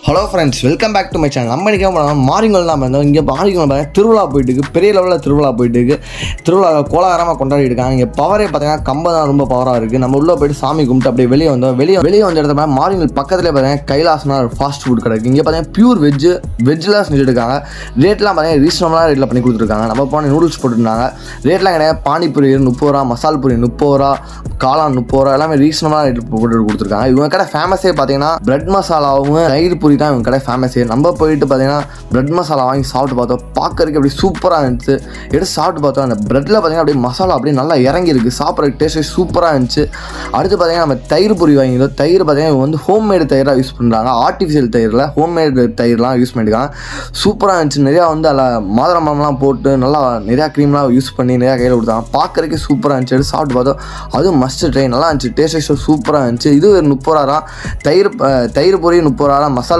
Hello friends, welcome back to my channel. நம்ம இன்றைக்கி மாரிங்கல் தான் இருந்தோம். இங்கே மாரிங்கல் பார்த்தீங்கன்னா திருவிழா போயிட்டு இருக்குது, பெரிய லெவலில் திருவிழா போயிட்டு இருக்குது. திருவிழா கோலாகலமாக கொண்டாடி இருக்காங்க. இங்கே பவரே பார்த்தீங்கன்னா கம்பம் தான் ரொம்ப பவராக இருக்குது. நம்ம உள்ளே போயிட்டு சாமி கும்பிட்டு அப்படியே வெளியே வந்தோம். வெளியே வந்த இடத்துல மாரிங்கல் பக்கத்துலேயே பார்த்தீங்கன்னா கைலாசனா ஒரு ஃபாஸ்ட் ஃபுட் கடை இருக்குது. இங்கே பார்த்தீங்கன்னா பியூர் வெஜ்ஜில் செஞ்சுருக்காங்க. ரேட்லாம் பார்த்தீங்கன்னா ரீசனபிளாக ரேட்டில் பண்ணி கொடுத்துருக்காங்க. நம்ம போன நூடுல்ஸ் போட்டுருந்தாங்க. ரேட்லாம் கிடையாது. பானிபூரி 30 ரூபா, மசால் பூரி 30 ரூபா, காளான் 30 ரூபா, எல்லாமே ரீசனபிளாக ரேட்டு போட்டு கொடுத்துருக்காங்க. இவங்க கடை ஃபேமஸே பார்த்தீங்கன்னா பிரெட் மசாலாவும் தயிர் பூரி தான் இவங்க கடை ஃபேமஸே. நம்ம போயிட்டு பார்த்தீங்கன்னா பிரெட் மசாலா வாங்கி சாப்பிட்டு பார்த்தோம். பார்க்கறதுக்கு அப்படி சூப்பராக இருந்துச்சு. எடுத்து சாப்பிட்டு பார்த்தோம். அந்த பிரெட்டில் பார்த்தீங்கன்னா அப்படியே மசாலா அப்படியே நல்லா இறங்கிருக்கு. சாப்பிட்றதுக்கு டேஸ்ட்டு சூப்பராக இருந்துச்சு. அடுத்து பார்த்தீங்கன்னா நம்ம தயிர் பூரி வாங்கியிருந்தோம். தயிர் பார்த்தீங்கன்னா இவங்க வந்து ஹோம்மேடு தயிராக யூஸ் பண்ணுறாங்க. ஆர்டிஃபிஷியல் தயிரில் ஹோம்மேடு தயிர்லாம் யூஸ் பண்ணியிருக்காங்க. சூப்பராக இருந்துச்சு. நிறையா வந்து அதில் மாதுளம்பழம்லாம் போட்டு நல்லா நிறையா க்ரீம்லாம் யூஸ் பண்ணி நிறையா கையில் கொடுத்தாங்க. பார்க்கறதுக்கு சூப்பராக இருந்துச்சு. எடுத்து சாப்பிட்டு பார்த்தோம். அதுவும் மஸ்ட் ட்ரை, நல்லா இருந்துச்சு. டேஸ்ட் சூப்பராக இருந்துச்சு. இது 30 ரூபா. தயிர் பூரி 30 ரூபா, மசாலா